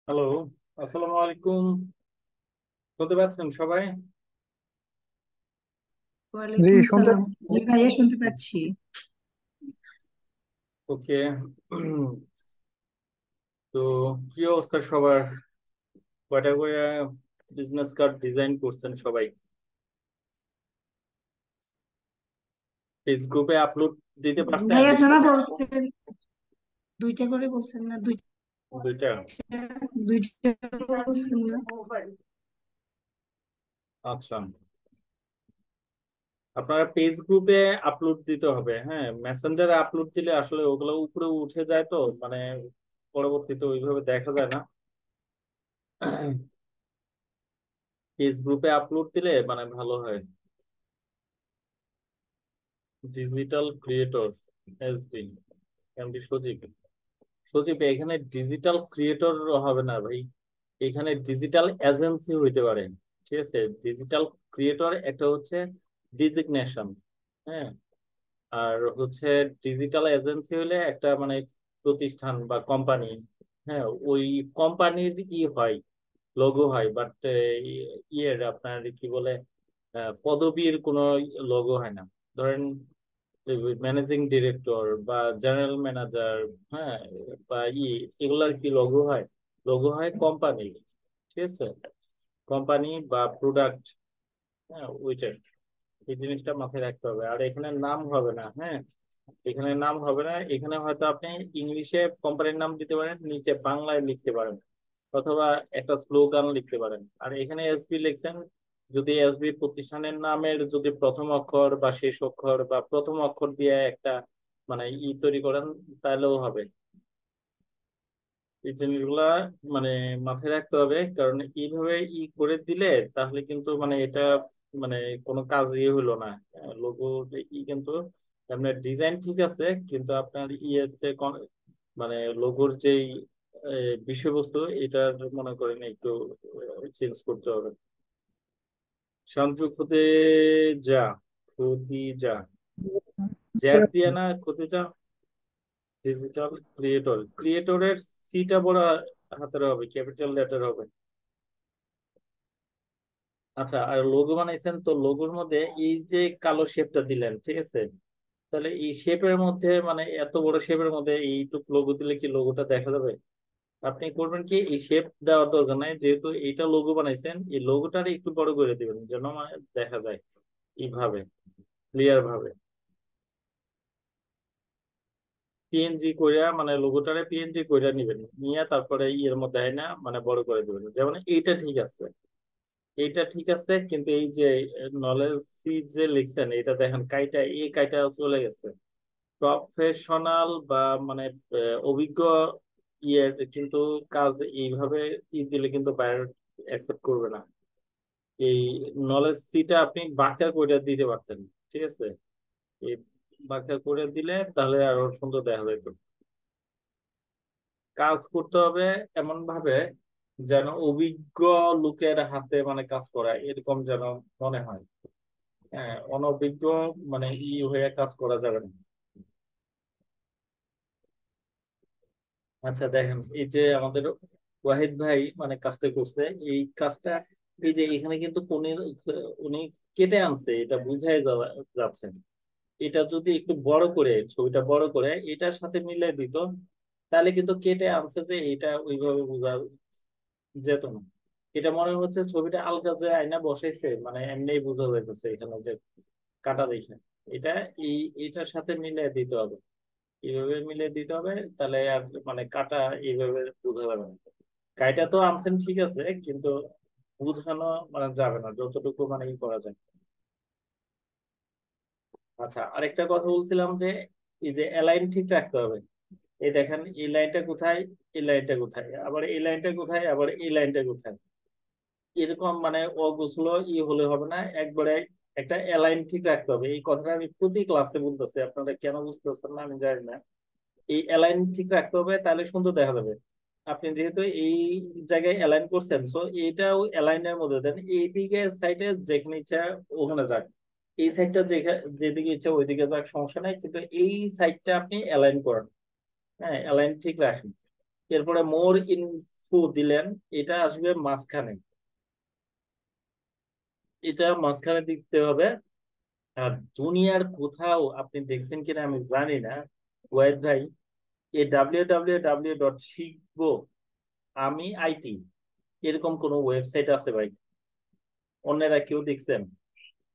Hello, আসসালামু আলাইকুম। শুনতে পাচ্ছেন সবাই? জি, ওয়ালাইকুম শুনতে। আসসালাম। জি ভাইয়া, শুনতে পাচ্ছি। ওকে। তো কি অবস্থা সবার? কয়টা করে বিজনেস কার্ড ডিজাইন করছেন সবাই? ফেস গ্রুপে আপলোড দিতে পারছেন? ভাইয়া, আপনারা বলছেন দুইটা করে, বলছেন না? দুইটা দুইটা। দুইটা বলছেন না? আচ্ছা, আপনারা পেজ গ্রুপে আপলোড দিতে হবে। হ্যাঁ, মেসেঞ্জারে আপলোড দিলে আসলে ওগুলো উপরে উঠে যায়, তো মানে পরবর্তীতে ওইভাবে দেখা যায় না। পেজ গ্রুপে আপলোড দিলে মানে ভালো হয়। ডিজিটাল ক্রিয়েটর, এসবি, এমডি সজীব। সজীব, এখানে ডিজিটাল ক্রিয়েটর হবে না ভাই, এখানে ডিজিটাল এজেন্সি হইতে পারে। ঠিক আছে, ডিজিটাল ক্রিয়েটর একটা হচ্ছে ডিজিগনেশন। হ্যাঁ, আর হচ্ছে ডিজিটাল এজেন্সি হলে একটা মানে প্রতিষ্ঠান বা কোম্পানি। হ্যাঁ, ওই কোম্পানির হয়, লোগো হয়, বাট ইয়ের আপনার কি বলে, পদবীর কোনো লোগো হয় না। ধরেন ম্যানেজিং ডিরেক্টর বা জেনারেল ম্যানেজার, হ্যাঁ, বা এগুলার কি লোগো হয়? লোগো হয় কোম্পানি। ঠিক আছে, কোম্পানি বা প্রোডাক্ট। হ্যাঁ, ওইটার এই জিনিসটা মাথায় রাখতে হবে। আর এখানে নাম হবে না। হ্যাঁ, এখানে নাম হবে না। এখানে হয়তো আপনি ইংলিশে কোম্পানির নাম দিতে পারেন, নিচে বাংলায় লিখতে পারেন, অথবা একটা স্লোগান লিখতে পারেন। আর এখানে এসবি লিখছেন, যদি এসবি প্রতিষ্ঠানের নামের যদি প্রথম অক্ষর বা শেষ অক্ষর বা প্রথম অক্ষর দিয়ে একটা মানে তৈরি করেন, তাহলেও হবে। এই জিনিসগুলা মানে মাথায় রাখতে হবে, কারণ এইভাবে করে দিলে তাহলে কিন্তু মানে এটা মানে কোনো কাজ হইলো না। লোগো কিন্তু আপনার ডিজাইন ঠিক আছে, কিন্তু আপনার মানে লোগোর যেই বিষয়বস্তু, এটার মনে করেন একটু চেঞ্জ করতে হবে। সংযোগ হতে যা, ক্ষতি যা, জ্যাট দিয়ে না, ক্ষতি যা। ডিজিটাল ক্রিয়েটর, ক্রিয়েটরের সিটা বড় হাতের হবে, ক্যাপিটাল লেটার হবে। আচ্ছা, আর লোগো বানাইছেন তো, লোগোর মধ্যে এই যে কালো শেপটা দিলেন, ঠিক আছে, তাহলে এই শেপের মধ্যে মানে এত বড় শেপের মধ্যে এইটুক লোগো দিলে কি লোগোটা দেখা যাবে? আপনি করবেন কি, এই শেপ দেওয়ার দরকার নাই, যেহেতু এইটা লোগো বানাইছেন, এই লোগোটারে একটু বড় করে দিবেন যেন মানে দেখা যায় এইভাবে, ক্লিয়ার ভাবে। পিএনজি কইরা মানে লোগোটারে পিএনজি কইরা নিবেন, নিয়ে তারপরে এর মধ্যে হয় না মানে বড় করে দিবেন। যেমন এইটা ঠিক আছে, এইটা ঠিক আছে, কিন্তু এই যে নলেজ যে লিখছেন, এটা দেখেন কাইটা, এই কাইটা চলে গেছে। প্রফেশনাল বা মানে অভিজ্ঞ ইয়ের কিন্তু কাজ এইভাবে দিলে কিন্তু বাইরে অ্যাকসেপ্ট করবে না। এই নলেজ সিটা আপনি বাঁকা করে দিতে পারতেন। ঠিক আছে, এই বাঁকা করে দিলে তাহলে আরো সুন্দর দেখা যেত। কাজ করতে হবে এমন ভাবে যেন অভিজ্ঞ লোকের হাতে মানে কাজ করা এরকম যেন মনে হয়। হ্যাঁ, অনভিজ্ঞ মানে হয়ে কাজ করা যাবে না। আচ্ছা দেখেন, এই যে আমাদের ওয়াহিদ ভাই মানে কাজটা করছে, এই কাজটা এই যে এখানে কিন্তু উনি কেটে আনছে, এটা বুঝাই যাচ্ছে। এটা যদি একটু বড় করে, ছবিটা বড় করে এটার সাথে মিলে দিত, তাহলে কিন্তু কেটে আনছে যে এটা ওইভাবে বোঝা যেত না। এটা মনে হচ্ছে ছবিটা আলগা যে আয়না বসাইছে, মানে এমনি বোঝা যাইতেছে এখানে যে কাটা দেখে। এটা এই এটার সাথে মিলে দিতে হবে, এইভাবে মিলে দিতে হবে, তাহলে আর মানে কাটা এইভাবে বোঝা যাবে না। কাইটা তো আনছেন ঠিক আছে, কিন্তু বুঝানো মানে যাবে না যতটুকু মানে করা যায়। আচ্ছা, আরেকটা কথা বলছিলাম যে এই যে অ্যালাইন ঠিক রাখতে হবে। এই দেখেন, এই লাইনটা কোথায়, এই লাইনটা কোথায়, আবার এই লাইনটা কোথায়, আবার এই লাইনটা কোথায়, এরকম মানে অগোছলো হলে হবে না একবারে। একটা অ্যালাইন ঠিক রাখতে হবে, এই কথাটা আমি প্রতি ক্লাসে বলতেছি, আপনারা কেন বুঝতেছেন না আমি জানি না। এই অ্যালাইন ঠিক রাখতে হবে, তাহলে সুন্দর দেখা যাবে। আপনি যেহেতু এই জায়গায় অ্যালাইন করছেন, সো এইটাও অ্যালাইনের মধ্যে দেন, এইদিকে সাইডে যেখানে ইচ্ছা ওখানে যাক, এই সাইডটা যেদিকে ইচ্ছা ওইদিকে যাক, সমস্যা নাই, কিন্তু এই সাইডটা আপনি অ্যালাইন করেন। হ্যাঁ, অ্যালাইন ঠিক রাখেন। এরপরে মোর ইনফো ইনফো দিলেন, এটা আসবে মাঝখানে, এটা মাঝখানে দিতে হবে। আর দুনিয়ার কোথাও আপনি দেখছেন কিনা আমি জানি না ওয়েদ ভাই, এই www.শিখবো আমি আইটি এরকম কোন ওয়েবসাইট আছে ভাই? অন্যরা কেউ দেখছেন?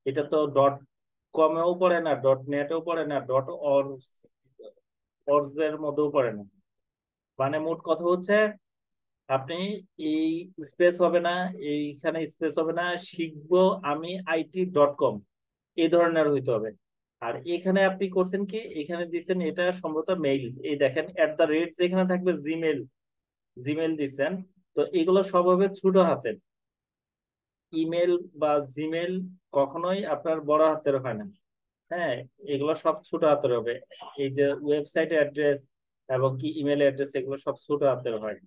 এটা তো ডট কমেও পড়ে না, ডট নেটেও পড়ে না, ডট অর্জ এর মধ্যেও পড়ে না। মানে মোট কথা হচ্ছে, আপনি এই স্পেস হবে না, এইখানে স্পেস হবে না, শিখবো আমি IT.com এই ধরনের হইতে হবে। আর এখানে আপনি করছেন কি, এখানে দিচ্ছেন এটা সম্ভবত মেইল, এই দেখেন @ যেখানে থাকবে জিমেল, জিমেল দিচ্ছেন। তো এগুলো সব হবে ছোট হাতের। ইমেল বা জিমেল কখনোই আপনার বড় হাতের হয় না। হ্যাঁ, এগুলো সব ছোট হাতের হবে। এই যে ওয়েবসাইট অ্যাড্রেস এবং কি ইমেল অ্যাড্রেস, এগুলো সব ছোট হাতের হয়।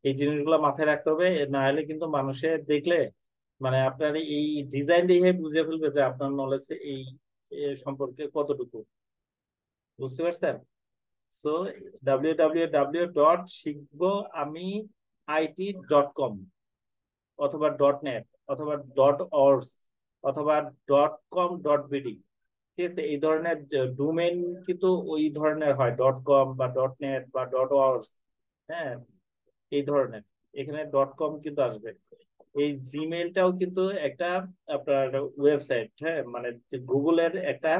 এই জিনিসগুলো মাথায় রাখতে হবে, না হলে কিন্তু মানুষে দেখলে মানে আপনার এই ডিজাইন দেখে বুঝে ফেলবে যে আপনার নলেজ এই এ সম্পর্কে কতটুকু, বুঝতে পারছেন? তো www.শিখবো আমি IT.com অথবা .net অথবা .org অথবা .com.bd, ঠিক আছে? এই ধরনের ডোমেইন কিন্তু ওই ধরনের হয়, .com বা .net বা .org। হ্যাঁ, এই ধরনের, এখানে .com কিন্তু আসবে। এই জিমেলটাও কিন্তু একটা আপনার ওয়েবসাইট, হ্যাঁ, মানে গুগলের একটা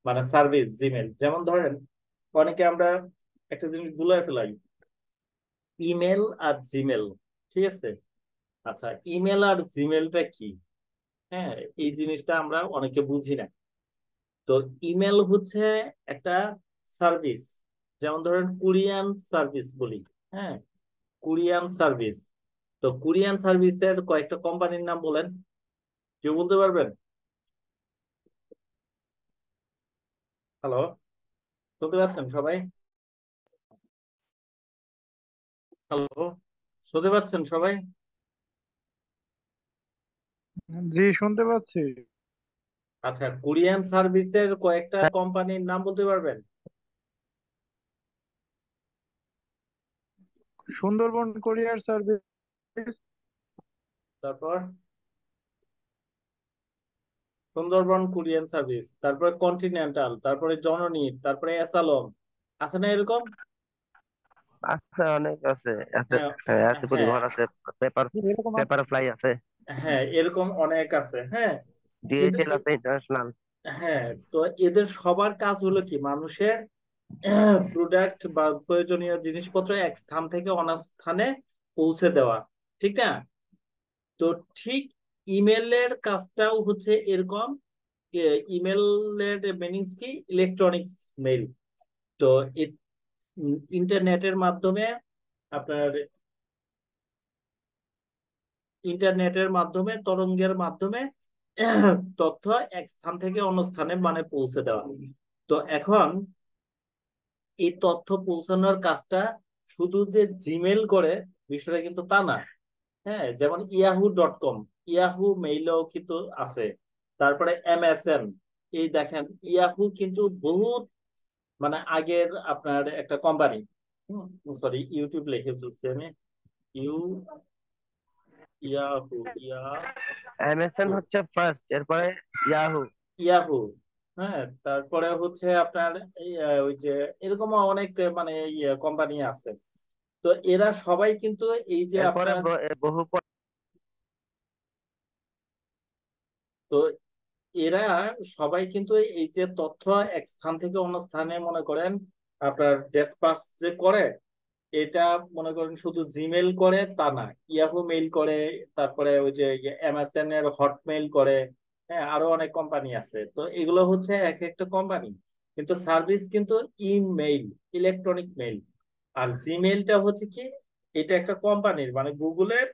মানে সার্ভিস জিমেল। যেমন ধরেন অনেকে আমরা একটা জিনিস গুলাই ফেলাই, ইমেল আর জিমেল, ঠিক আছে? আচ্ছা, ইমেল আর জিমেলটা কি? হ্যাঁ, এই জিনিসটা আমরা অনেকে বুঝি না। তো ইমেল হচ্ছে একটা সার্ভিস, যেমন ধরেন কুরিয়ান সার্ভিস বলি। হ্যাঁ, কুরিয়ান সার্ভিস। তো কুরিয়ান সার্ভিসের কয়েকটা কোম্পানির নাম বলেন, কেউ বলতে পারবেন? হ্যালো, শুনতে পাচ্ছেন সবাই? হ্যালো, শুনতে পাচ্ছেন সবাই? জি, শুনতে পাচ্ছি। আচ্ছা, কুরিয়ান সার্ভিসের কয়েকটা কোম্পানির নাম বলতে পারবেন? সুন্দরবন কোরিয়ার সার্ভিস। তারপর সুন্দরবন কুরিয়ান সার্ভিস, তারপরে কন্টিনেন্টাল, তারপরে জননী, তারপরে এসালম, আছে না এরকম? আছে, অনেক আছে। আছে, হ্যাঁ, হ্যাঁ, আছে, হ্যাঁ, পরিবহন আছে, পেপার এরকম পেপার ফ্লাই আছে, হ্যাঁ, এরকম অনেক আছে। হ্যাঁ, কিন্তু ডিএচএল আছে, ইন্টারন্যাশনাল। হ্যাঁ, তো এদের সবার কাজ হলো কি, মানুষের প্রোডাক্ট বা প্রয়োজনীয় জিনিসপত্র এক স্থান থেকে অন্য স্থানে পৌঁছে দেওয়া, ঠিক না? তো ঠিক ইমেলের কাজটাও হচ্ছে এরকম। ইমেলের মিনিংস কি? Electronics mail. তো ইন্টারনেটের মাধ্যমে আপনার ইন্টারনেটের মাধ্যমে, তরঙ্গের মাধ্যমে তথ্য এক স্থান থেকে অন্য স্থানে মানে পৌঁছে দেওয়া। তো এখন এই তথ্য পৌঁছানোর কাজটা শুধু যে জিমেল করে বিষয়টা কিন্তু তা না। হ্যাঁ, যেমন yahoo.com, ইয়াহু মেইলও কিন্তু আছে। তারপরে MSN, এই দেখেন ইয়াহু কিন্তু বহুত মানে আগের আপনার একটা কোম্পানি। সরি, ইউটিউব লিখে ফেলছি আমি। ইউ ইয়াহু এমএসএন হচ্ছে ফার্স্ট, এরপরে ইয়াহু। ইয়াহু হ্যাঁ, তারপরে হচ্ছে আপনার ওই যে এরকম অনেক মানে কোম্পানি আছে। তো এরা সবাই কিন্তু এই যে এরপরে আপনার, বহু তো এরা সবাই কিন্তু এই যে তথ্য এক স্থান থেকে অন্য স্থানে মনে করেন আপনার ডেসপাস যে করে, এটা মনে করেন শুধু জিমেল করে তা না, ইয়াহু মেইল করে, তারপরে ওই যে MSN এর হটমেইল করে। হ্যাঁ, আরো অনেক কোম্পানি আছে। তো এগুলো হচ্ছে এক একটা কোম্পানি, কিন্তু সার্ভিস কিন্তু ইমেইল, ইলেকট্রনিক মেইল। আর জিমেইলটা হচ্ছে কি, এটা একটা কোম্পানির মানে গুগলের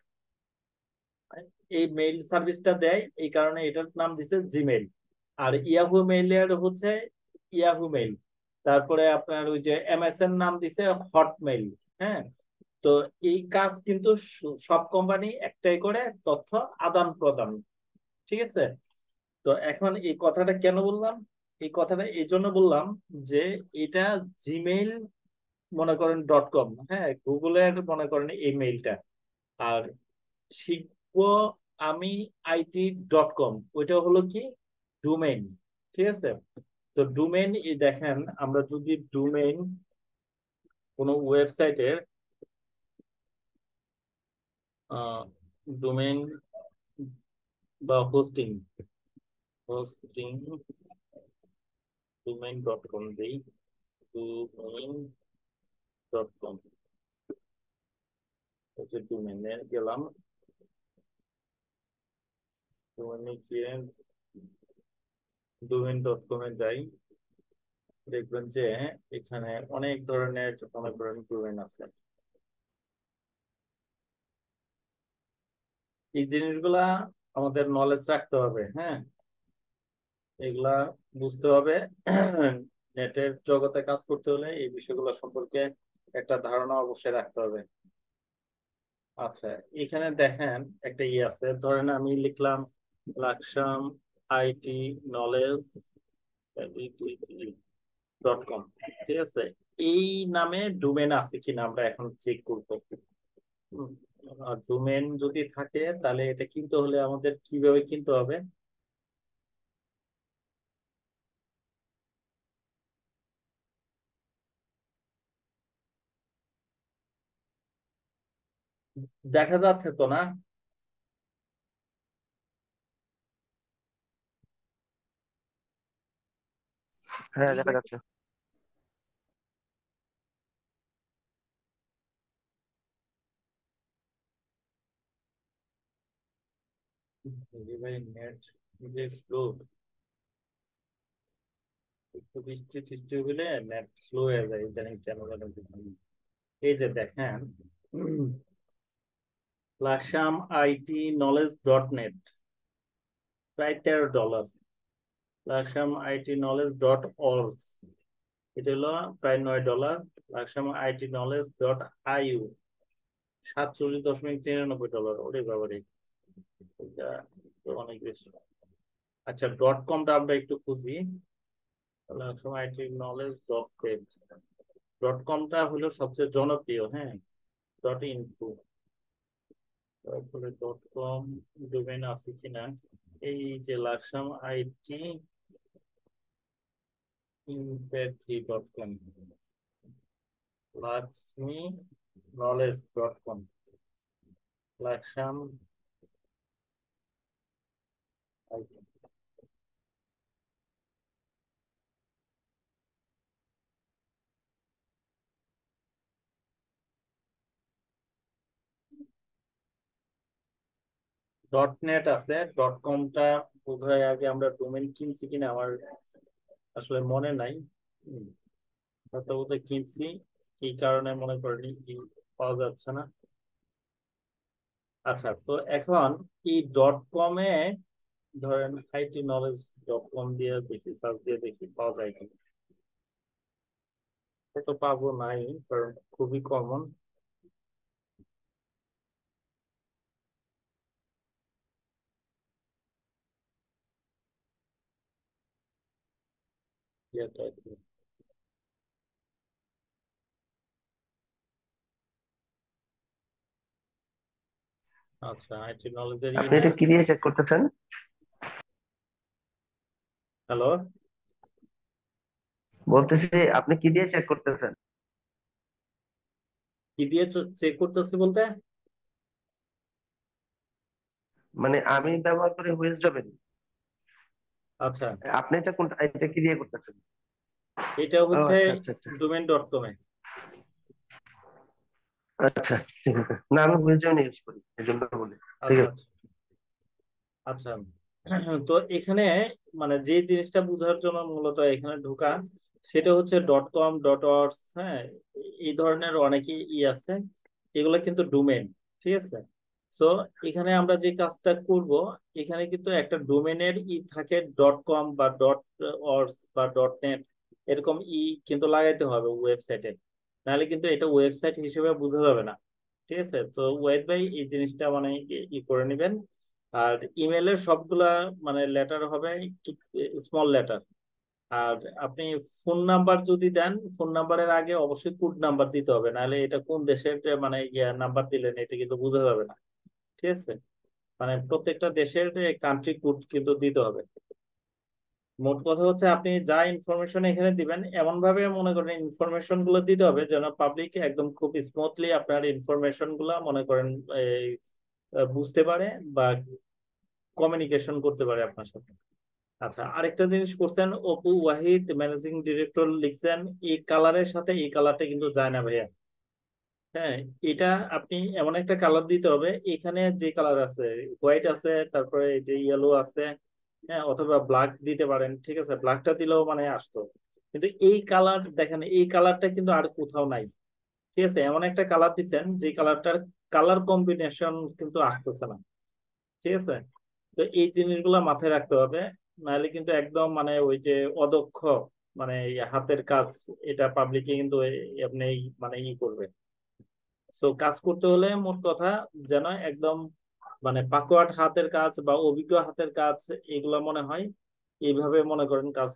এই মেইল সার্ভিসটা দেয়, এই কারণে এটার নাম দিছে জিমেইল। আর ইয়াহু মেইলের হচ্ছে ইয়াহু মেইল। তারপরে আপনার ওই যে MSN নাম দিছে হটমেইল। হ্যাঁ, তো এই কাজ কিন্তু সব কোম্পানি একটাই করে, তথ্য আদান প্রদান, ঠিক আছে? তো এখন এই কথাটা কেন বললাম? এই কথাটা এই জন্য বললাম যে এটা জিমেইল মনে করেন .com, হ্যাঁ, গুগলের মনে করেন এই মেইলটা, আর শিখবো আমি IT.com, ওইটা হলো কি ডোমেইন। ঠিক আছে, তো ডোমেইন দেখেন, আমরা যদি ডোমেইন কোনো ওয়েবসাইটের ডোমেইন বা হোস্টিং হোস্টিং domain.com দেই, domain.com, হচ্ছে ডোমেইনে গেলাম, ডোমেইনে গিয়ে domain.com এ যাই, দেখবেন যে এখানে অনেক ধরনের ডোমেইন আছে। এই জিনিসগুলা আমাদের নলেজ রাখতে হবে, হ্যাঁ, এগুলা বুঝতে হবে। নেটের জগতে কাজ করতে হলে এই বিষয়গুলো সম্পর্কে একটা ধারণা অবশ্যই রাখতে হবে। আচ্ছা, এখানে দেখেন একটা আছে, ধরেন আমি লিখলাম লাকসাম আইটি নলেজ .com, ঠিক আছে, এই নামে ডোমেন আছে কিনা আমরা এখন চেক করবো। আর ডোমেন যদি থাকে তাহলে এটা কিনতে হলে আমাদের কিভাবে কিনতে হবে? দেখা যাচ্ছে তো না? হ্যাঁ, দেখা যাচ্ছে। ভাই নেট যে স্লো, একটু বৃষ্টি টিষ্টি হলে নেট স্লো হয়ে যায়, ইদানিং কেন জানি বুঝি না। এই যে দেখেন, লাসাম IT knowledge.net, প্রায় $13। laksam-it-knowledge.org, এটা হলো প্রায় $9। laksam-it-knowledge.iu, $47.93। ওরে বাবারে, এটা তো অনেক বেশি। আচ্ছা, .com টা আমরা একটু খুঁজি। laksam-it-knowledge.page, .com টা হলো সবচেয়ে জনপ্রিয়, হ্যাঁ। .info, তারপরে .com ডোমেইন আছে কিনা, এই যে Laksam IT empathy.com, Lakshmi knowledge.com, Laksam IT. .net আছে, .com টা বোধহয় আগে আমরা ডোমেইন কিনছি কিনা আমার আসলে মনে নাই। হুম, হয়তো বোধহয় কিনছি, এই কারণে মনে করিনি, পাওয়া যাচ্ছে না। আচ্ছা, তো এখন এই .com এ ধরেন IT knowledge.com দিয়ে দেখি, সার্চ দিয়ে দেখি পাওয়া যায় কিনা। তো পাবো নাই, কারণ খুবই কমন। আচ্ছা, আইটি নলেজের আপনি না। এটা কি দিয়ে চেক করতেছেন? হ্যালো, বলতেছি, আপনি কি দিয়ে চেক করতেছেন? কি দিয়ে চেক করতেছি বলতে? মানে আমি ব্যবহার করি হুইজ জবেন। আচ্ছা, আপনি এটা কোনটা, এটা কি দিয়ে করতেছেন? এটা ও হচ্ছে আচ্ছা আচ্ছা আচ্ছা। domain.com এ। আচ্ছা, ঠিক আছে। না, আমি হুইজ জবেন ইউজ করি, এই জন্য বলি। ঠিক আচ্ছা আছে। আচ্ছা আচ্ছা। তো এখানে মানে যে জিনিসটা বোঝার জন্য মূলত এখানে ঢোকা, সেটা হচ্ছে .com, হ্যাঁ, এই ধরনের অনেকই আছে, এগুলো কিন্তু ডোমেন। ঠিক আছে, তো এখানে আমরা যে কাজটা করব, এখানে কিন্তু একটা ডোমেনের থাকে .com বা .org বা .net, এরকম কিন্তু লাগাইতে হবে ওয়েবসাইটে, নাহলে কিন্তু এটা ওয়েবসাইট হিসেবে বোঝা যাবে না। ঠিক আছে, তো ওয়েদ ভাই এই জিনিসটা মানে করে নেবেন। আর ইমেলের সবগুলা মানে লেটার হবে স্মল লেটার, আর আপনি ফোন নাম্বার যদি দেন, ফোন নাম্বারের আগে অবশ্যই কোড নাম্বার দিতে হবে, নাহলে এটা কোন দেশের মানে নাম্বার দিলেন এটা কিন্তু বোঝা যাবে না। ঠিক আছে, মানে প্রত্যেকটা দেশের কান্ট্রি কোড কিন্তু দিতে হবে। মোট কথা হচ্ছে আপনি যা ইনফরমেশন এখানে দিবেন এমন ভাবে মনে করেন ইনফরমেশন গুলো দিতে হবে যেন পাবলিক একদম খুব স্মুথলি আপনার ইনফরমেশন গুলা মনে করেন এই, বুঝতে পারে বা কমিউনিকেশন করতে পারে আপনার সাথে। আচ্ছা, আরেকটা জিনিস করছেন, অপু ওয়াহিদ ম্যানেজিং ডিরেক্টর লিখছেন, এই কালারের সাথে এই কালারটা কিন্তু যায় না ভাইয়া। হ্যাঁ, এটা আপনি এমন একটা কালার দিতে হবে, এখানে যে কালার আছে, হোয়াইট আছে, তারপরে এই যে ইয়েলো আছে, হ্যাঁ, অথবা ব্ল্যাক দিতে পারেন, ঠিক আছে, ব্ল্যাকটা দিলেও মানে আসতো। কিন্তু এই কালার দেখেন, এই কালারটা কিন্তু আর কোথাও নাই। ঠিক আছে, এমন একটা কালার দিচ্ছেন যে কালারটার কালার কম্বিনেশন কিন্তু আসতেছে না। ঠিক আছে, তো এই জিনিসগুলো মাথায় রাখতে হবে, নাহলে কিন্তু একদম মানে ওই যে অদক্ষ মানে এই হাতের কাজ, এটা পাবলিকে কিন্তু আপনি মানে করবে। তো কাজ করতে হলে মোট কথা যেন একদম মানে পাকোয়াট হাতের কাজ বা অভিজ্ঞ হাতের কাজ, এগুলো মনে হয় এইভাবে মনে করেন কাজ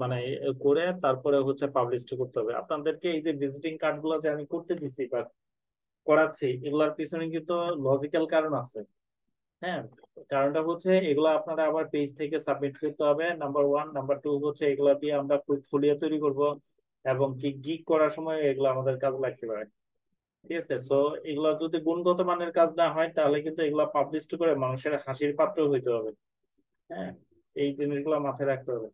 মানে করে তারপরে হচ্ছে পাবলিশ করতে হবে। আপনাদেরকে এই যে ভিজিটিং কার্ড গুলো যে আমি করতে দিছি বা করাচ্ছি, এগুলার পিছনে কিন্তু লজিক্যাল কারণ আছে। হ্যাঁ, কারণটা হচ্ছে এগুলো আপনারা আবার পেজ থেকে সাবমিট করতে হবে, নাম্বার ওয়ান। নাম্বার টু হচ্ছে এগুলা দিয়ে আমরা পোর্টফোলিও তৈরি করব, এবং কি গিগ করার সময় এগুলো আমাদের কাজ লাগতে পারে। ঠিক আছে, সো এগুলা যদি গুণগত মানের কাজ না হয় তাহলে কিন্তু এগুলা পাবলিশ করে মানুষের হাসির পাত্র হইতে হবে। হ্যাঁ, এই জিনিসগুলো মাথায় রাখতে হবে।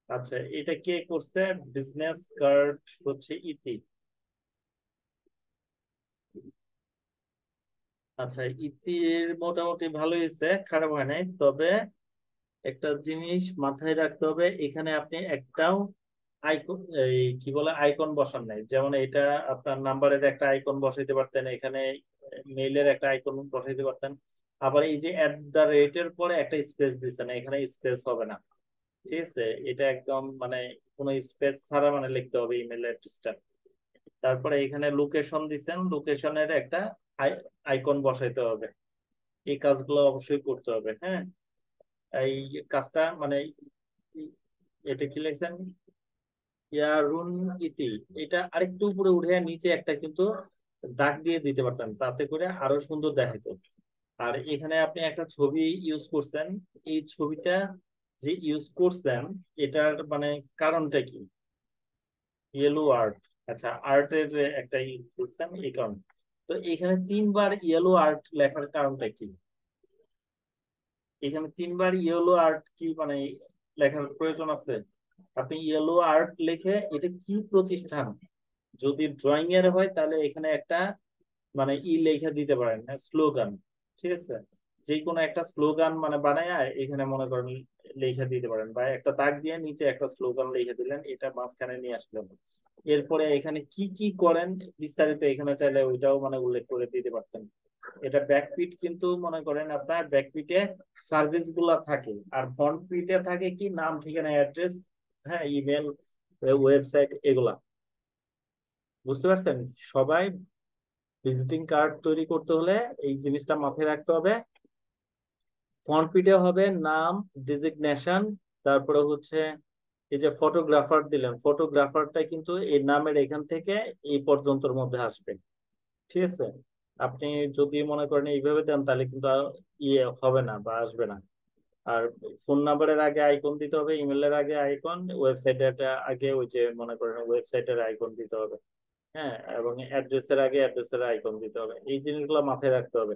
আচ্ছা, এটা কে করছে? বিজনেস কার্ড হচ্ছে ইতি। আচ্ছা, ইতির মোটামুটি ভালো হয়েছে, খারাপ হয় নাই, তবে একটা জিনিস মাথায় রাখতে হবে, এখানে আপনি একটাও আইকন, এই কি বলে, আইকন বসান নাই। যেমন এটা আপনার নাম্বারের একটা আইকন বসাইতে পারতেন, এখানে মেইলের একটা আইকন বসাইতে পারতেন। আবার এই যে এট দা রেটের পরে একটা স্পেস দিচ্ছেন, এখানে স্পেস হবে না। ঠিক আছে, এটা একদম মানে কোনো স্পেস ছাড়া মানে লিখতে হবে ইমেল অ্যাড্রেসটা। তারপরে এখানে লোকেশন দিচ্ছেন, লোকেশনের একটা আইকন বসাইতে হবে। এই কাজগুলো অবশ্যই করতে হবে। হ্যাঁ, এই কাজটা মানে এটা কি লিখছেন, ইয়ারুন ইতি, এটা আরেকটু উপরে উঠে নিচে একটা কিন্তু দাগ দিয়ে দিতে পারতেন, তাতে করে আরো সুন্দর দেখাতো। আর এখানে আপনি একটা ছবি ইউজ করছেন, এই ছবিটা যে ইউজ করছেন এটার মানে কারণটা কি? Yellow art. আচ্ছা, আর্টের একটা করছেন এই কারণ। তো এখানে তিনবার ইয়েলো আর্ট লেখার কারণটা কি? এখানে তিনবার ইয়েলো আর্ট কি মানে লেখার প্রয়োজন আছে? আপনি ইয়েলো আর্ট লিখে এটা কি প্রতিষ্ঠান, যদি ড্রয়িং এর হয় তাহলে এখানে একটা মানে লেখা দিতে পারেন, স্লোগান। ঠিক আছে, যে কোনো একটা স্লোগান মানে বানায় এখানে মনে করেন লেখা দিতে পারেন, বা একটা দাগ দিয়ে নিচে একটা স্লোগান লিখে দিলেন, এটা মাঝখানে নিয়ে আসলেন। এরপরে এখানে কি কি করেন বিস্তারিত এখানে চাইলে ওইটাও মানে উল্লেখ করে দিতে পারতেন। এটা ব্যাকপিট কিন্তু মনে করেন আপনার ব্যাকপিটে সার্ভিস গুলা থাকে, আর ফ্রন্ট পিটে থাকে কি নাম, ঠিকানা, অ্যাড্রেস, হ্যাঁ, ইমেল, ওয়েবসাইট, এগুলা। বুঝতে পারছেন? সবাই ভিজিটিং কার্ড তৈরি করতে হলে এই জিনিসটা মাথায় রাখতে হবে। ফ্রন্ট পিটে হবে নাম, ডিজিগনেশন, তারপরে হচ্ছে এই যে ফটোগ্রাফার দিলেন, ফটোগ্রাফারটা কিন্তু এই নামের এখান থেকে এই পর্যন্তর মধ্যে আসবে। ঠিক আছে, আপনি যদি মনে করেন এইভাবে দেন তাহলে কিন্তু ইয়ে হবে না বা আসবে না। আর ফোন নাম্বারের আগে আইকন দিতে হবে, ইমেলের আগে আইকন, ওয়েবসাইটের আগে ওই যে মনে করেন ওয়েবসাইটের আইকন দিতে হবে। হ্যাঁ, এবং অ্যাড্রেসের আগে অ্যাড্রেসের আইকন দিতে হবে। এই জিনিসগুলো মাথায় রাখতে হবে।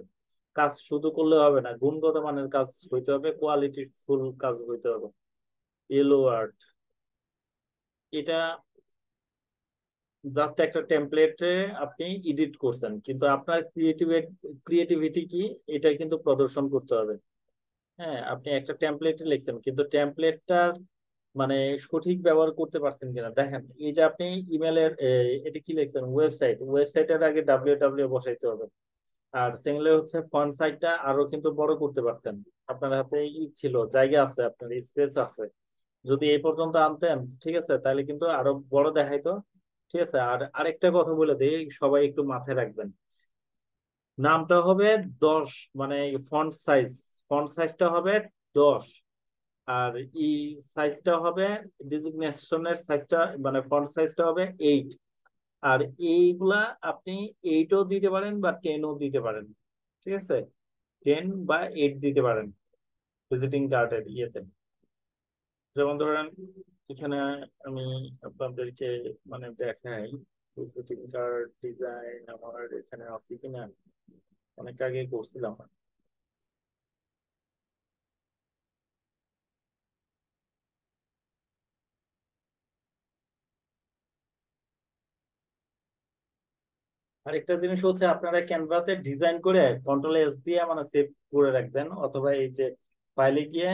কাজ শুধু করলে হবে না, গুণগত মানের কাজ হইতে হবে, কোয়ালিটি ফুল কাজ হইতে হবে। ইয়েলো আর্ট, এটা জাস্ট একটা টেমপ্লেটে আপনি এডিট করছেন, কিন্তু আপনার ক্রিয়েটিভিটি কি এটা কিন্তু প্রদর্শন করতে হবে। হ্যাঁ, আপনি একটা টেমপ্লেটে লিখছেন কিন্তু টেমপ্লেটটার মানে সঠিক ব্যবহার করতে পারছেন কিনা দেখেন। এই যে আপনি ইমেলের এটা কি লিখছেন, ওয়েবসাইট, ওয়েবসাইটের আগে ডাব্লিউ বসাইতে হবে। আর সেগুলো হচ্ছে ফন্ট সাইজটা আরো কিন্তু বড় করতে পারতেন, আপনার হাতে ছিল, জায়গা আছে, আপনার স্পেস আছে। যদি এই পর্যন্ত আনতেন, ঠিক আছে, তাহলে কিন্তু আরো বড় দেখাইতো। ঠিক আছে, আর আরেকটা কথা বলে দিই, সবাই একটু মাথায় রাখবেন, নামটা হবে 10, মানে ফন্ট সাইজটা হবে 10। আর ই সাইজটা হবে, ডিজিগনেশনের সাইজটা মানে ফন্ট সাইজটা হবে 8। আর এইগুলা আপনি 8ও দিতে পারেন বা 10ও দিতে পারেন, ঠিক আছে? 10 বা 8 দিতে পারেন ভিজিটিং কার্ডের ইয়েতে। যেমন ধরেন এখানে আমি আপনাদেরকে মানে দেখাই ভিজিটিং কার্ড ডিজাইন আমার এখানে আছে কিনা, অনেক আগে করছিলাম। আরেকটা জিনিস হচ্ছে আপনারা ক্যানভাতে ডিজাইন করে কন্ট্রোল এস দিয়ে মানে সেভ করে রাখবেন, অথবা এই যে ফাইলে গিয়ে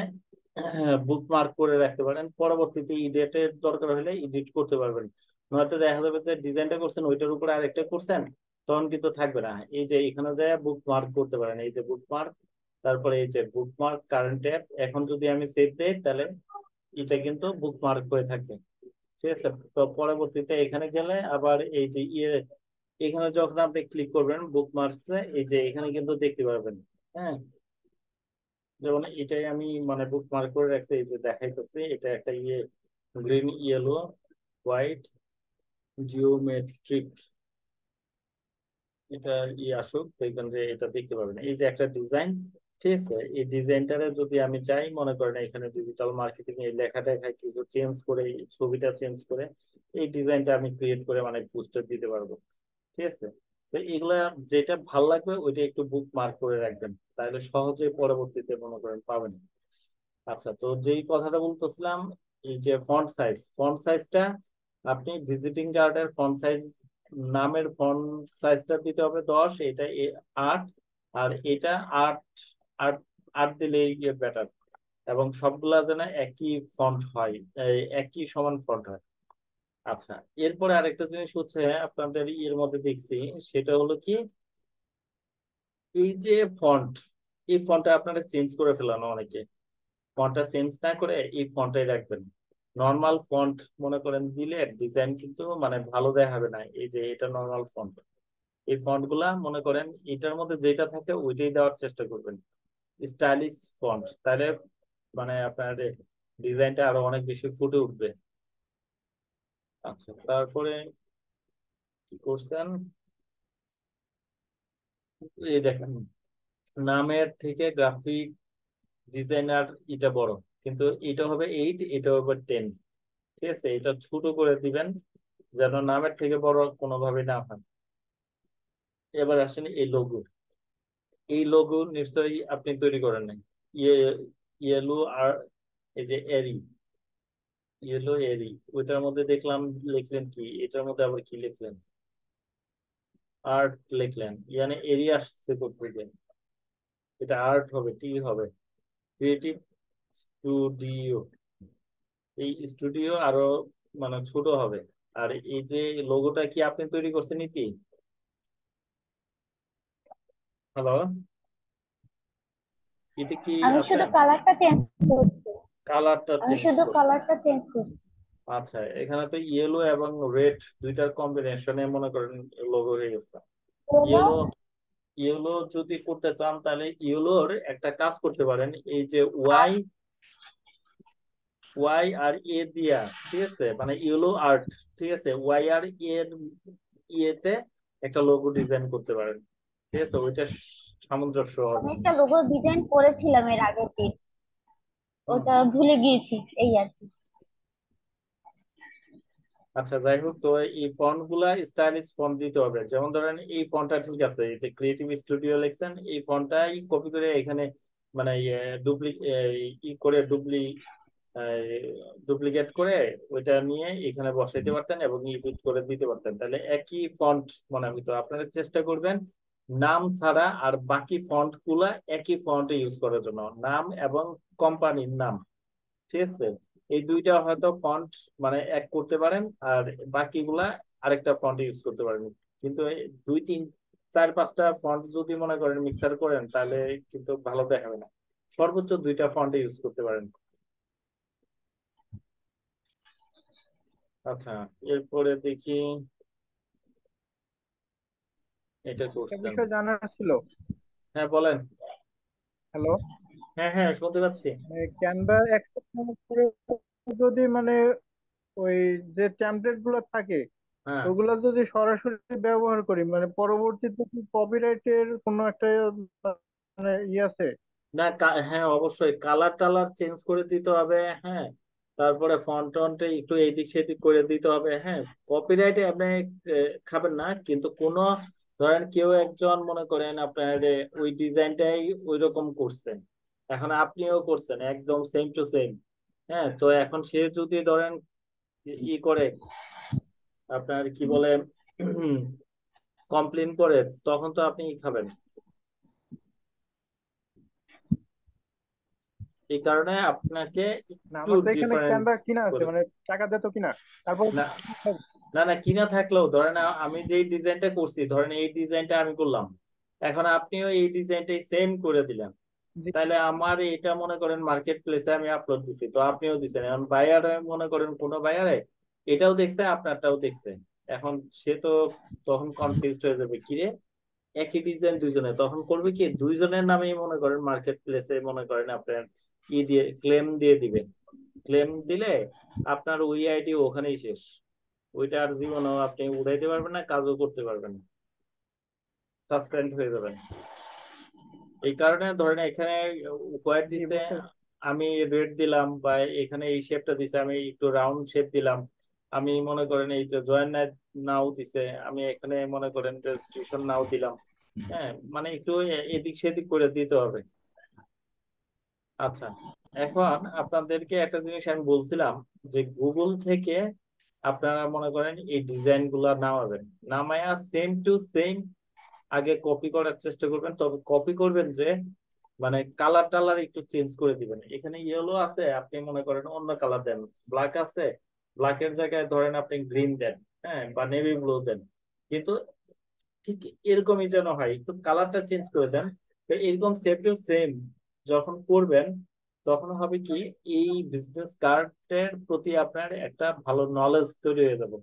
বুকমার্ক করে রাখতে পারেন, পরবর্তীতে এডিটের দরকার হলে এডিট করতে পারবেন। নয়তো দেখা যাবে যে ডিজাইনটা করছেন ওইটার উপরে আরেকটা করছেন, তখন কিন্তু থাকবে না। এই যে এখানে যায় বুকমার্ক করতে পারেন, এই যে বুকমার্ক, তারপরে এই যে বুকমার্ক কারেন্ট ট্যাব। এখন যদি আমি সেভ দেই তাহলে এটা কিন্তু বুকমার্ক হয়ে থাকে, ঠিক আছে? তো পরবর্তীতে এখানে গেলে আবার এই যে এখানে যখন আপনি ক্লিক করবেন বুকমার্কসে, এই যে এখানে কিন্তু দেখতে পারবেন। হ্যাঁ, যেমন এটাই আমি মানে বুকমার্ক করে রাখছি, এই যে দেখাইতেছে এটা একটা গ্রিন ইয়েলো হোয়াইট জিওমেট্রিক। এটা আসুক দেখবেন যে এটা দেখতে পাবেন, এই যে একটা ডিজাইন, ঠিক আছে? এই ডিজাইনটারে যদি আমি চাই, মনে করেন এখানে ডিজিটাল মার্কেটিং এই লেখাটা কিছু চেঞ্জ করে, এই ছবিটা চেঞ্জ করে এই ডিজাইনটা আমি ক্রিয়েট করে মানে পোস্টার দিতে পারবো, ঠিক আছে? তো এগুলা যেটা ভাল লাগবে ওইটা একটু বুক মার্ক করে রাখবেন, তাহলে সহজে পরবর্তীতে মনে করেন পাবেন। আচ্ছা, তো যেই কথাটা বলতেছিলাম, এই যে ফন্ট সাইজটা আপনি ভিজিটিং কার্ডের ফন্ট সাইজ, নামের ফন্ট সাইজটা দিতে হবে 10, এটা 8, আর এটা 8। 8 8 দিলে বেটার, এবং সবগুলা যেন একই ফন্ট হয়, একই সমান ফন্ট হয়। আচ্ছা, এরপরে আরেকটা জিনিস হচ্ছে আপনাদের এর মধ্যে দেখছি, সেটা হলো কি, এই যে ফন্ট, এই ফন্টটা আপনারা চেঞ্জ করে ফেলানো অনেকে, ফন্টটা চেঞ্জ না করে এই ফন্টটাই রাখবেন। নর্মাল ফন্ট মনে করেন দিলে ডিজাইন কিন্তু মানে ভালো দেখাবে না। এই যে এটা নর্মাল ফন্ট, এই ফন্ট গুলা মনে করেন এটার মধ্যে যেটা থাকে ওইটাই দেওয়ার চেষ্টা করবেন, স্টাইলিশ ফন্ট, তাহলে মানে আপনার ডিজাইনটা আরো অনেক বেশি ফুটে উঠবে। আচ্ছা, তারপরে কি করছেন, এই দেখেন নামের থেকে গ্রাফিক ডিজাইনার এটা বড়, কিন্তু এটা হবে 8, এটা হবে 10, ঠিক আছে? এটা ছোট করে দিবেন যেন নামের থেকে বড় কোনোভাবে না হয়। এবার আসেন এই লোগো, এই লোগো নিশ্চয়ই আপনি তৈরি করেন নাই। ইয়ে ইয়েলো আর এই যে এরি, ইয়েলো এরি, ওইটার মধ্যে দেখলাম লিখলেন কি, এটার মধ্যে আবার কি লিখলেন, আর্ট লিখলেন, মানে এরি আসছে কোথেকে? এটা আর্ট হবে, টি হবে, ক্রিয়েটিভ স্টুডিও। এই স্টুডিও আরো মানে ছোট হবে। আর এই যে লোগোটা কি আপনি তৈরি করছেন নাকি? হ্যালো, এতে কি আমি আছে? শুধু কালারটা চেঞ্জ করছি। কালারটা আমি চেঞ্জ শুধু করছেন? কালারটা চেঞ্জ করছি। আচ্ছা, এখানে তো ইয়েলো এবং রেড দুইটার কম্বিনেশনে মনে করেন লোগো হয়ে গেছে। হলো ইয়েলো, ইয়েলো যদি করতে চান তাহলে ইয়েলোর একটা কাজ করতে পারেন, এই যে ওয়াই, ওয়াই আর এ দিয়া, ঠিক আছে? মানে ইয়েলো আর্ট, ঠিক আছে? ওয়াই আর এর ইয়েতে একটা লোগো ডিজাইন করতে পারেন, ঠিক আছে? ওইটা সামঞ্জস্য আমি হবে। একটা লোগো ডিজাইন করেছিলাম এর আগের দিন, হুম। ওটা ভুলে গিয়েছি এই আর কি। আচ্ছা, যাই হোক, তো এই ফন্ট গুলা স্টাইলিশ ফন্ট দিতে হবে। যেমন ধরেন এই ফন্টটা ঠিক আছে, এই যে ক্রিয়েটিভ স্টুডিও লেখছেন, এই ফন্টটাই কপি করে এখানে মানে ডুপ্লিকেট করে ওইটা নিয়ে এখানে বসাইতে পারতেন এবং এডিট করে দিতে পারতেন, তাহলে একই ফন্ট মনে হইতো। আপনারা চেষ্টা করবেন নাম ছাড়া আর বাকি ফন্ট গুলা একই ফন্টে ইউজ করার জন্য, নাম এবং কোম্পানির নাম, ঠিক আছে? এই দুইটা হয়তো ফন্ট মানে এক করতে পারেন, আর বাকিগুলা আরেকটা ফন্ট ইউজ করতে পারেন। কিন্তু এই 2 3 4 5টা ফন্ট যদি মনে করেন মিক্সার করেন তাহলে কিন্তু ভালো দেখাবে না। সর্বোচ্চ 2টা ফন্ট ইউজ করতে পারেন। আচ্ছা, এরপরে দেখি, এটা একটা করছেন? বিষয় জানার ছিল। হ্যাঁ, বলেন। হ্যালো, হ্যাঁ হ্যাঁ, শুনতে পাচ্ছি। ক্যানভা অ্যাক্সেপ্ট করে যদি মানে ওই যে টেমপ্লেট গুলো থাকে হ্যাঁ, ওগুলো যদি সরাসরি ব্যবহার করি মানে পরবর্তীতে কি কপিরাইটের কোনো একটা মানে আছে? না হ্যাঁ অবশ্যই কালার টালার চেঞ্জ করে দিতে হবে। হ্যাঁ, তারপরে ফন্ট টন্টে একটু এদিক সেদিক করে দিতে হবে। হ্যাঁ, কপিরাইটে আপনি খাবেন না, কিন্তু কোনো ধরেন কেউ একজন মনে করেন আপনার ওই ডিজাইনটাই ওই রকম করছেন, এখন আপনিও করছেন একদম সেম টু সেম। হ্যাঁ, তো এখন সে যদি ধরেন ই করে আপনার কি বলে কমপ্লেন করে, তখন তো আপনি খাবেন। এই কারণে আপনাকে না একটু আমার তো এখানে ডিফারেন্স ক্যানভা কিনা আছে করে। মানে টাকা দিয়ে তো কিনা, তারপর না না না, কিনা থাকলেও ধরেন আমি যেই ডিজাইনটা করছি, ধরেন এই ডিজাইনটা আমি করলাম, এখন আপনিও এই ডিজাইনটাই সেম করে দিলেন, জি। তাহলে আমার এটা মনে করেন মার্কেট প্লেসে আমি আপলোড দিছি, তো আপনিও দিচ্ছেন, এখন বায়ার মনে করেন কোনো বায়ারে এটাও দেখছে আপনারটাও দেখছে, এখন সে তো তখন কনফিউজড হয়ে যাবে, কিরে একই ডিজাইন দুইজনে, তখন করবে কি দুইজনের নামেই মনে করেন মার্কেট প্লেসে মনে করেন আপনার দিয়ে ক্লেম দিয়ে দিবেন। ক্লেম দিলে আপনার ওই আইডি ওখানেই শেষ, ওইটা আর জীবনেও আপনি উড়াইতে পারবেন না, কাজও করতে পারবেন না, সাসপেন্ড হয়ে যাবেন। এই কারণে ধরেন এখানে উপহার জি দিছে, বুঝতে আমি রেড দিলাম, বা এখানে এই শেপটা দিছে আমি একটু রাউন্ড শেপ দিলাম, আমি মনে করেন এই যে জয়েন নাও দিছে, আমি এখানে মনে করেন রেজিস্ট্রেশন নাও দিলাম। হ্যাঁ, মানে একটু এদিক সেদিক করে দিতে হবে। আচ্ছা, এখন আপনাদেরকে একটা জিনিস আমি বলছিলাম, যে গুগল থেকে আপনারা মনে করেন এই ডিজাইন গুলা নামাবেন, নামায়া সেম টু সেম আগে কপি করার চেষ্টা করবেন, তবে কপি করবেন যে মানে কালার টালার একটু চেঞ্জ করে দিবেন। এখানে ইয়েলো আছে, আপনি মনে করেন অন্য কালার দেন, ব্ল্যাক আছে, ব্ল্যাকের জায়গায় ধরেন আপনি গ্রিন দেন, হ্যাঁ, বা নেভি ব্লু দেন, কিন্তু ঠিক এরকমই যেন হয়, একটু কালারটা চেঞ্জ করে দেন। তো এরকম সেম টু সেম যখন করবেন, তখন হবে কি এই বিজনেস কার্ডের প্রতি আপনার একটা ভালো নলেজ তৈরি হয়ে যাবে।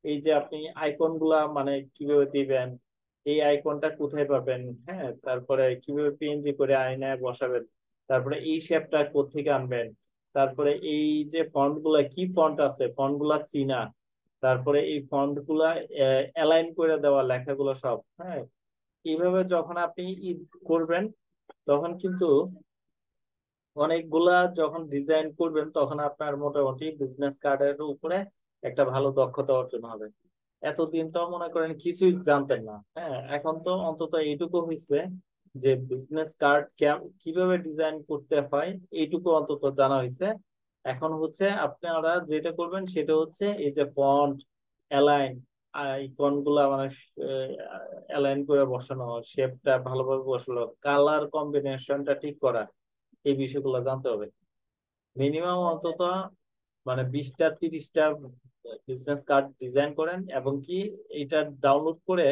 এই যে আপনি আইকন গুলা মানে কিভাবে দিবেন, এই আইকনটা কোথায় পাবেন, হ্যাঁ, তারপরে কিভাবে পিএনজি করে আয়নায় বসাবেন, তারপরে এই শেপটা কোত্থেকে আনবেন, তারপরে এই যে ফন্ট গুলা কি ফন্ট আছে, ফন্ট গুলা চীনা, তারপরে এই ফন্ট গুলা অ্যালাইন করে দেওয়া লেখাগুলো সব। হ্যাঁ, এইভাবে যখন আপনি করবেন, তখন কিন্তু অনেকগুলা যখন ডিজাইন করবেন, তখন আপনার মোটামুটি বিজনেস কার্ডের উপরে একটা ভালো দক্ষতা অর্জন হবে। এতদিন তো মনে করেন কিছুই জানতেন না। হ্যাঁ, এখন তো অন্তত এইটুকু হয়েছে যে বিজনেস কার্ড কিভাবে ডিজাইন করতে হয়, এইটুকু অন্তত জানা হয়েছে। এখন হচ্ছে আপনারা যেটা করবেন সেটা হচ্ছে এই যে ফন্ট অ্যালাইন, আইকন গুলা মানে অ্যালাইন করে বসানো, শেপটা ভালোভাবে বসানো, কালার কম্বিনেশনটা ঠিক করা, এই বিষয়গুলো জানতে হবে। মিনিমাম অন্তত মানে 20টা 30টা বিজনেস কার্ড ডিজাইন করেন, এবং কি এটা ডাউনলোড করে,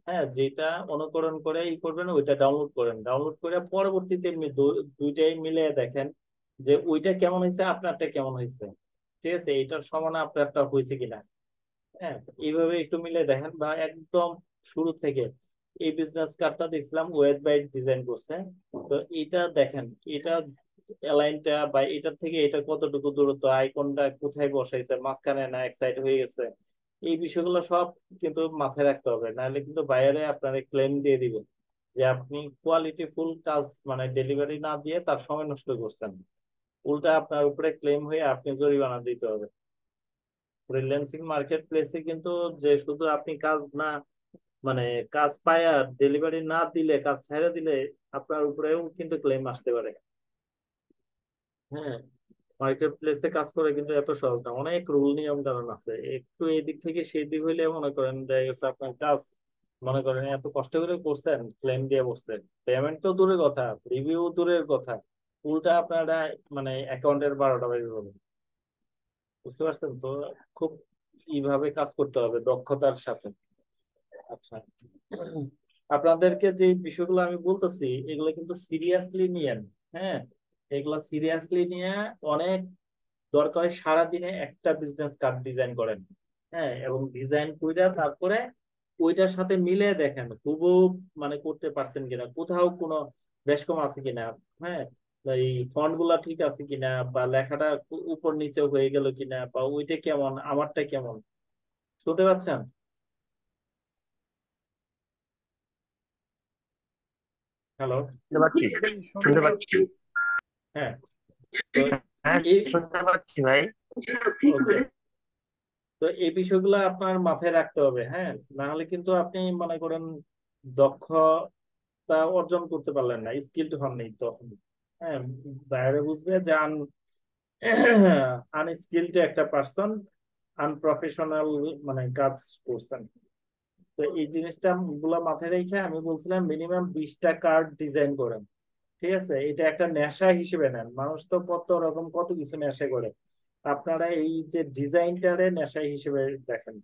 হ্যাঁ, যেটা অনুকরণ করে ই করবেন ওইটা ডাউনলোড করেন, ডাউনলোড করে পরবর্তীতে দুইটাই মিলে দেখেন যে ওইটা কেমন হয়েছে আপনারটা কেমন হয়েছে, ঠিক আছে, এইটার সমান আপনারটা হয়েছে কিনা। হ্যাঁ, এইভাবে একটু মিলে দেখেন, বা একদম শুরু থেকে এই বিজনেস কার্ডটা দেখছিলাম ওয়েব বাই ডিজাইন করছে, তো এটা দেখেন, এটা অ্যালাইনটা বা এটার থেকে এটা কতটুকু দূরত্ব, আইকনটা কোথায় বসাইছে, মাঝখানে না এক সাইড হয়ে গেছে, এই বিষয়গুলো সব কিন্তু মাথায় রাখতে হবে, নাহলে কিন্তু বাইরে আপনারা ক্লেম দিয়ে দিবেন যে আপনি কোয়ালিটি ফুল কাজ মানে ডেলিভারি না দিয়ে তার সময় নষ্ট করছেন, উল্টা আপনার উপরে ক্লেম হয়ে আপনি জরিমানা দিতে হবে। ফ্রিল্যান্সিং মার্কেট প্লেসে কিন্তু যে শুধু আপনি কাজ না মানে কাজ পায়া ডেলিভারি না দিলে, কাজ ছেড়ে দিলে আপনার উপরেও কিন্তু ক্লেম আসতে পারে। হ্যাঁ, মার্কেট প্লেসে কাজ করে কিন্তু এত সহজ না, অনেক রুল নিয়ম কানুন আছে, একটু এদিক থেকে সেই দিক হইলে মনে করেন দেখা গেছে আপনার কাজ মনে করেন এত কষ্ট করে করছেন, ক্লেম দিয়ে বসছেন, পেমেন্ট তো দূরের কথা, রিভিউ দূরের কথা, উল্টা আপনারা মানে অ্যাকাউন্টের 12টা বাজে যাবে। বুঝতে পারছেন তো, খুব এইভাবে কাজ করতে হবে দক্ষতার সাথে। আচ্ছা, আপনাদেরকে যে বিষয়গুলো আমি বলতেছি এগুলো কিন্তু সিরিয়াসলি নিয়েন। হ্যাঁ, এগুলো সিরিয়াসলি নিয়ে অনেক দরকার হয় সারাদিনে একটা বিজনেস কার্ড ডিজাইন করেন। হ্যাঁ, এবং ডিজাইন কইরা তারপরে ওইটার সাথে মিলে দেখেন হুবহু মানে করতে পারছেন কিনা, কোথাও কোনো বেশ কম আছে কিনা। হ্যাঁ, এই ফন্ট গুলা ঠিক আছে কিনা, বা লেখাটা উপর নিচে হয়ে গেল কিনা, বা ওইটা কেমন আমারটা কেমন, শুনতে পাচ্ছেন? হ্যালো। শুনতে পাচ্ছি, শুনতে শুনতে পাচ্ছি। পাচ্ছি। হ্যাঁ, তো হ্যাঁ, এই শুনতে পাচ্ছি ভাই। ওকে, তো এই বিষয়গুলো আপনার মাথায় রাখতে হবে। হ্যাঁ, না হলে কিন্তু আপনি মনে করেন দক্ষতা অর্জন করতে পারলেন না, স্কিলড হননি তখন। হ্যাঁ, বাইরে বুঝবে যে আনস্কিলড একটা পার্সন, আনপ্রফেশনাল মানে কাজ করছেন। তো এই জিনিসটা গুলা মাথায় রেখে আমি বলছিলাম মিনিমাম 20টা কার্ড ডিজাইন করেন। ঠিক আছে, এটা একটা নেশা হিসেবে নেন। মানুষ তো কত রকম কত কিছু নেশা করে, আপনারা এই যে ডিজাইনটারে নেশা হিসেবে দেখেন।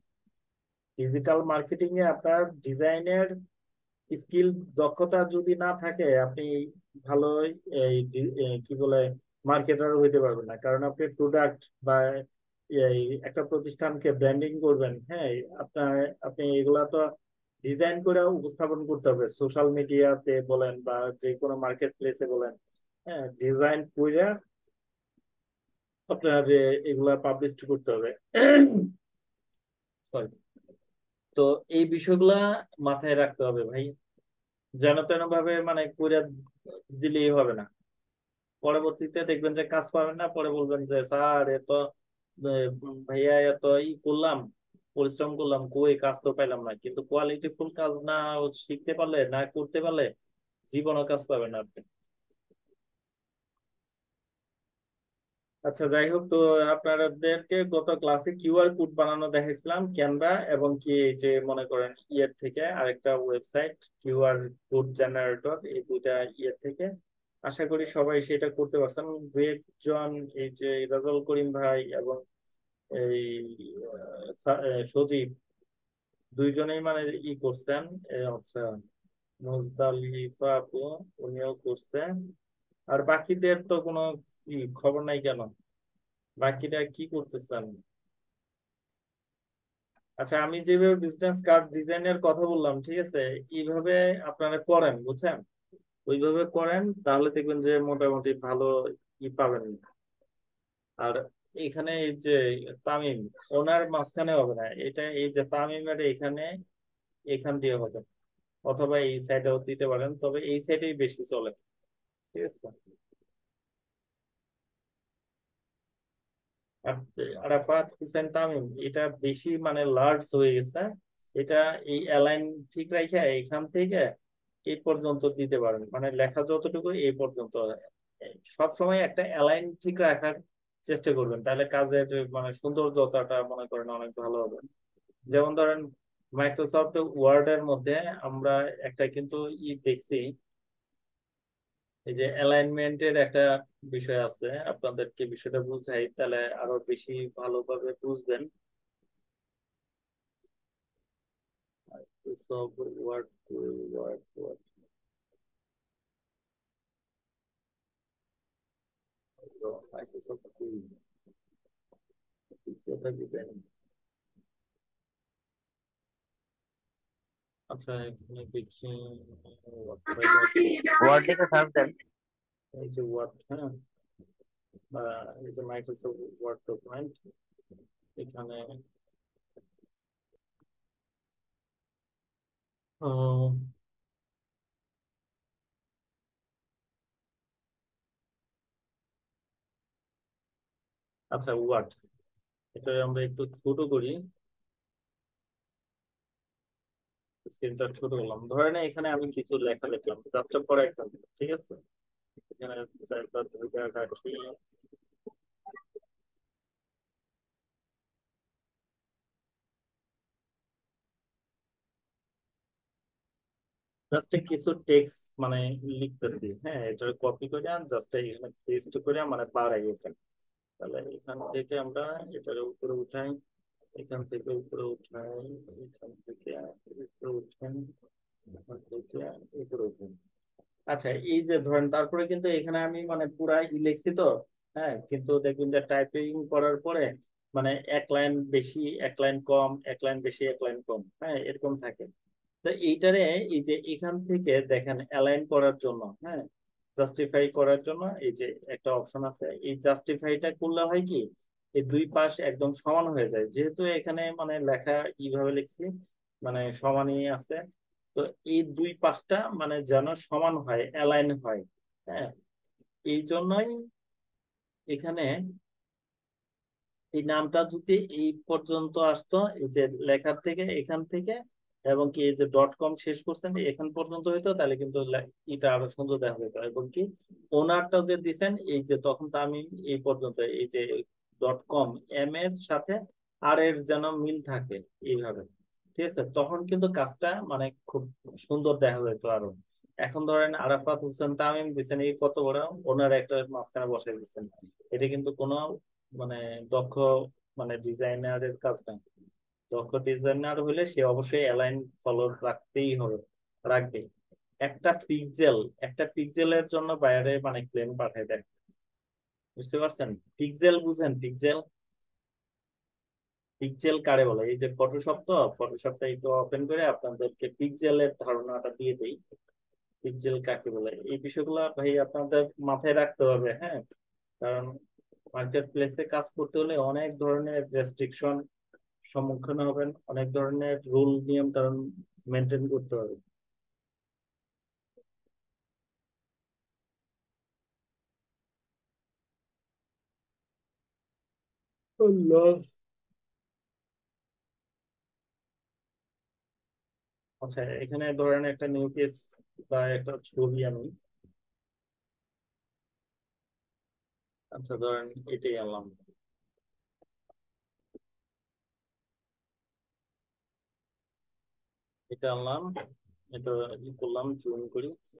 ডিজিটাল মার্কেটিং এ আপনার ডিজাইনের স্কিল দক্ষতা যদি না থাকে, আপনি ভালো কি বলে মার্কেটার হইতে পারবেন না। কারণ আপনি প্রোডাক্ট বা এই একটা প্রতিষ্ঠানকে ব্র্যান্ডিং করবেন। হ্যাঁ, আপনার আপনি এগুলা তো ডিজাইন করে উপস্থাপন করতে হবে, সোশ্যাল মিডিয়াতে বলেন বা যে কোনো মার্কেট প্লেসে বলেন। হ্যাঁ, ডিজাইন করে আপনার এগুলা পাবলিশ করতে হবে। সরি। তো এই বিষয়গুলা মাথায় রাখতে হবে ভাই, যেন তেন ভাবে মানে করে দিলেই হবে না। পরবর্তীতে দেখবেন যে কাজ পাবেন না, পরে বলবেন যে স্যার এত ভাইয়া এত করলাম, পরিশ্রম করলাম, কই কাজ তো পাইলাম না। কিন্তু কোয়ালিটিফুল কাজ না শিখতে পারলে, না করতে পারলে জীবনও কাজ পাবেন না আপনি। আচ্ছা, যাই হোক, তো আপনাদেরকে গত ক্লাসে কিউআর কোড বানানো দেখাইছিলাম ক্যানভা এবং কি এই যে মনে করেন ইয়ের থেকে আরেকটা ওয়েবসাইট কিউআর কোড জেনারেটর, এই দুইটা ইয়ের থেকে। আশা করি সবাই সেটা করতে পারছেন। জন, এই যে রাজাল করিম ভাই এবং এই সজীব, দুইজনেই মানে করছেন। আচ্ছা, মুজদালিফা আপু, উনিও করছেন। আর বাকিদের তো কোনো খবর নাই কেন, বাকিরা কি করতেছেন? আচ্ছা, আমি যেভাবে বিজনেস কার্ড ডিজাইনের কথা বললাম, ঠিক আছে, এইভাবে আপনারা করেন, বুঝছেন? ওইভাবে করেন, তাহলে দেখবেন যে মোটামুটি ভালো পাবেন। আর এখানে এই যে তামিম, ওনার মাঝখানে হবে না এটা, এই যে তামিমের এখানে এখান দিয়ে হবে, অথবা এই সাইডেও দিতে পারেন, তবে এই সাইডেই বেশি চলে। ঠিক আছে। আর আরাফাত হোসেন তামিম, এটা বেশি মানে লার্জ হয়ে গেছে। এটা এই অ্যালাইন ঠিক রাখে এখান থেকে এই পর্যন্ত দিতে পারেন, মানে লেখা যতটুকু এই পর্যন্ত। সব সময় একটা অ্যালাইন ঠিক রাখার চেষ্টা করবেন, তাহলে কাজের মানে সৌন্দর্যতাটা মনে করেন অনেক ভালো হবে। যেমন ধরেন মাইক্রোসফট ওয়ার্ড এর মধ্যে আমরা একটা কিন্তু দেখছি, এই যে অ্যালাইনমেন্টের একটা বিষয় আছে, আপনাদেরকে বিষয়টা বুঝাই তাহলে আরো বেশি ভালোভাবে বুঝবেন। সব ওয়ার্ড ওয়ার্ড ওয়ার্ড মাইক্রোসফট সেটা দিবেন। আচ্ছা, এখানে দেখছি word file আছে। ওয়ার্ড লিখে সার্চ দেন। এই যে ওয়ার্ড, হ্যাঁ, এই যে মাইক্রোসফট ওয়ার্ড ডকুমেন্ট, এখানে আহ, আচ্ছা ওয়ার্ড, এটা আমরা একটু ছোট করি, স্ক্রিনটা ছোট করলাম। ধরেন এখানে আমি কিছু লেখা লিখলাম, জাস্ট ফর এক্সাম্পল। ঠিক আছে, এখানে চারটা দুইটা রাখি। জাস্ট কিছু টেক্সট মানে লিখতেছি। হ্যাঁ, এটা কপি করে জাস্ট এখানে পেস্ট করে মানে বাড়াই এখানে। তাহলে এখান থেকে আমরা এটার উপরে উঠাই, এখান থেকে উপরে উঠাই, এখান থেকে উপরে উঠাই, এখান থেকে উপরে উঠাই। আচ্ছা, এই যে ধরেন তারপরে কিন্তু এখানে আমি মানে পুরা লিখছি তো। হ্যাঁ, কিন্তু দেখবেন যে টাইপিং করার পরে মানে এক লাইন বেশি, এক লাইন কম, এক লাইন বেশি, এক লাইন কম, হ্যাঁ, এরকম থাকে। তো এইটারে এই যে এখান থেকে দেখেন অ্যালাইন করার জন্য, হ্যাঁ, জাস্টিফাই করার জন্য এই যে একটা অপশন আছে, এই জাস্টিফাইটা করলে হয় কি, এই দুই পাশ একদম সমান হয়ে যায়, যেহেতু এখানে মানে লেখা এইভাবে লিখছি, মানে সমানই আছে। তো এই দুই পাশটা মানে যেন সমান হয়, অ্যালাইন হয়। হ্যাঁ, এই জন্যই এখানে এই নামটা যদি এই পর্যন্ত আসতো, এই যে লেখার থেকে এখান থেকে, এবং কি এই যে ডট কম শেষ করছেন এখান পর্যন্ত হইতো, তাহলে কিন্তু এটা আরো সুন্দর দেখা যেত। এবং কি ওনারটা যে দিছেন এই যে, তখন তো আমি এই পর্যন্ত এই যে ডট কম এম এর সাথে আর এর যেন মিল থাকে এইভাবে, ঠিক আছে, তখন কিন্তু কাজটা মানে খুব সুন্দর দেখা যেত আরো। এখন ধরেন আরাফাত হোসেন তামিম দিচ্ছেন, এই কত বড় ওনার একটা মাঝখানে বসাই দিচ্ছেন, এটা কিন্তু কোনো মানে দক্ষ মানে ডিজাইনারের কাজ না। দক্ষ ডিজাইনার হলে সে অবশ্যই অ্যালাইন ফলো রাখতেই হবে, রাখবে। একটা পিক্সেল, একটা পিক্সেলের জন্য বাইরে মানে ক্লেম পাঠায় দেয়, বুঝতে পারছেন? পিক্সেল বুঝেন? পিক্সেল, পিক্সেল কারে বলে? এই যে ফটোশপ, তো ফটোশপটা একটু ওপেন করে আপনাদেরকে পিক্সেলের ধারণাটা দিয়ে দেই। পিক্সেল কাকে বলে এই বিষয়গুলো ভাই আপনাদের মাথায় রাখতে হবে, হ্যাঁ। কারণ মার্কেট প্লেসে কাজ করতে হলে অনেক ধরনের রেস্ট্রিকশন সম্মুখীন হবেন, অনেক ধরনের রুল নিয়ম কারণ মেনটেন করতে হবে। আল্লাহ। আচ্ছা, এখানে ধরেন একটা নিউ পেজ বা একটা ছবি আমি, আচ্ছা ধরেন এটাই আনলাম, এটা আনলাম, এটা ই করলাম, জুম করি।